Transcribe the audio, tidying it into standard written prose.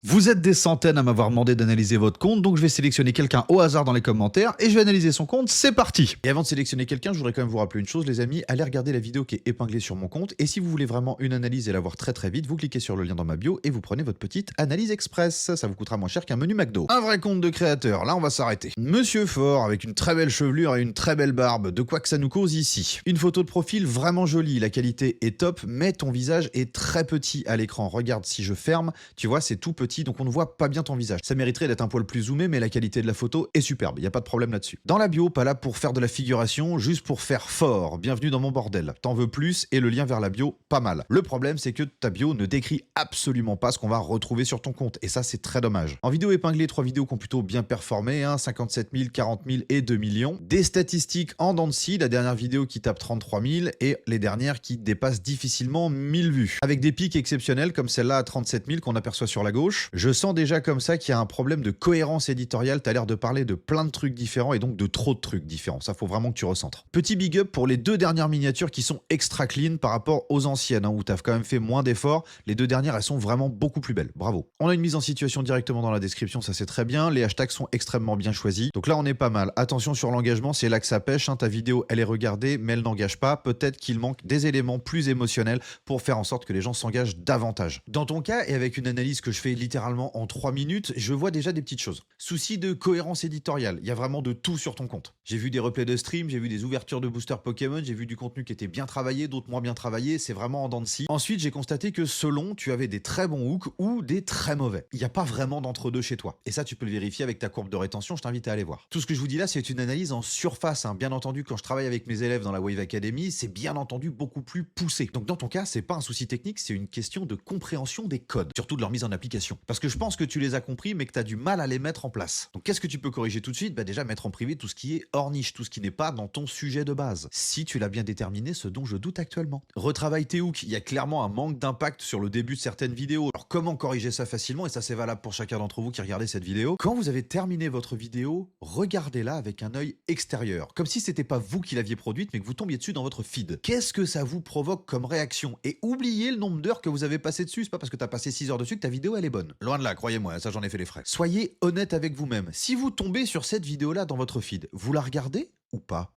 Vous êtes des centaines à m'avoir demandé d'analyser votre compte, donc je vais sélectionner quelqu'un au hasard dans les commentaires et je vais analyser son compte, c'est parti. Et avant de sélectionner quelqu'un, je voudrais quand même vous rappeler une chose les amis, allez regarder la vidéo qui est épinglée sur mon compte et si vous voulez vraiment une analyse et la voir très très vite, vous cliquez sur le lien dans ma bio et vous prenez votre petite analyse express, ça vous coûtera moins cher qu'un menu McDo. Un vrai compte de créateur, là on va s'arrêter. Monsieur Fort avec une très belle chevelure et une très belle barbe, de quoi que ça nous cause ici. Une photo de profil vraiment jolie, la qualité est top, mais ton visage est très petit à l'écran. Regarde si je ferme, tu vois c'est tout petit donc on ne voit pas bien ton visage. Ça mériterait d'être un poil plus zoomé, mais la qualité de la photo est superbe, il y a pas de problème là-dessus. Dans la bio, pas là pour faire de la figuration, juste pour faire fort. Bienvenue dans mon bordel. T'en veux plus et le lien vers la bio, pas mal. Le problème, c'est que ta bio ne décrit absolument pas ce qu'on va retrouver sur ton compte, et ça c'est très dommage. En vidéo épinglée, 3 vidéos qui ont plutôt bien performé, 57 000, 40 000 et 2 millions. Des statistiques en dents de scie, la dernière vidéo qui tape 33 000 et les dernières qui dépassent difficilement 1000 vues. Avec des pics exceptionnels comme celle-là à 37 000 qu'on aperçoit sur la gauche. Je sens déjà comme ça qu'il y a un problème de cohérence éditoriale, t'as l'air de parler de plein de trucs différents et donc de trop de trucs différents, ça faut vraiment que tu recentres. Petit big up pour les deux dernières miniatures qui sont extra clean par rapport aux anciennes, où t'as quand même fait moins d'efforts, les deux dernières elles sont vraiment beaucoup plus belles, bravo. On a une mise en situation directement dans la description, ça c'est très bien, les hashtags sont extrêmement bien choisis, donc là on est pas mal. Attention sur l'engagement, c'est là que ça pêche, ta vidéo elle est regardée mais elle n'engage pas, peut-être qu'il manque des éléments plus émotionnels pour faire en sorte que les gens s'engagent davantage. Dans ton cas, et avec une analyse que je fais littéralement en 3 minutes, je vois déjà des petites choses. Souci de cohérence éditoriale, il y a vraiment de tout sur ton compte. J'ai vu des replays de stream, j'ai vu des ouvertures de boosters Pokémon, j'ai vu du contenu qui était bien travaillé, d'autres moins bien travaillé, c'est vraiment en dents de scie. Ensuite, j'ai constaté que selon, tu avais des très bons hooks ou des très mauvais. Il n'y a pas vraiment d'entre-deux chez toi. Et ça, tu peux le vérifier avec ta courbe de rétention, je t'invite à aller voir. Tout ce que je vous dis là, c'est une analyse en surface. Bien entendu, quand je travaille avec mes élèves dans la Wave Academy, c'est bien entendu beaucoup plus poussé. Donc dans ton cas, c'est pas un souci technique, c'est une question de compréhension des codes, surtout de leur mise en application. Parce que je pense que tu les as compris, mais que tu as du mal à les mettre en place. Donc qu'est-ce que tu peux corriger tout de suite? Déjà mettre en privé tout ce qui est hors niche, tout ce qui n'est pas dans ton sujet de base. Si tu l'as bien déterminé, ce dont je doute actuellement. Retravaille tes hooks, il y a clairement un manque d'impact sur le début de certaines vidéos. Alors comment corriger ça facilement? Et ça c'est valable pour chacun d'entre vous qui regardez cette vidéo. Quand vous avez terminé votre vidéo, regardez-la avec un œil extérieur. Comme si c'était pas vous qui l'aviez produite, mais que vous tombiez dessus dans votre feed. Qu'est-ce que ça vous provoque comme réaction? Et oubliez le nombre d'heures que vous avez passé dessus. C'est pas parce que t'as passé 6 heures dessus que ta vidéo elle est bonne. Loin de là, croyez-moi, ça j'en ai fait les frais. Soyez honnête avec vous-même. Si vous tombez sur cette vidéo-là dans votre feed, vous la regardez ou pas?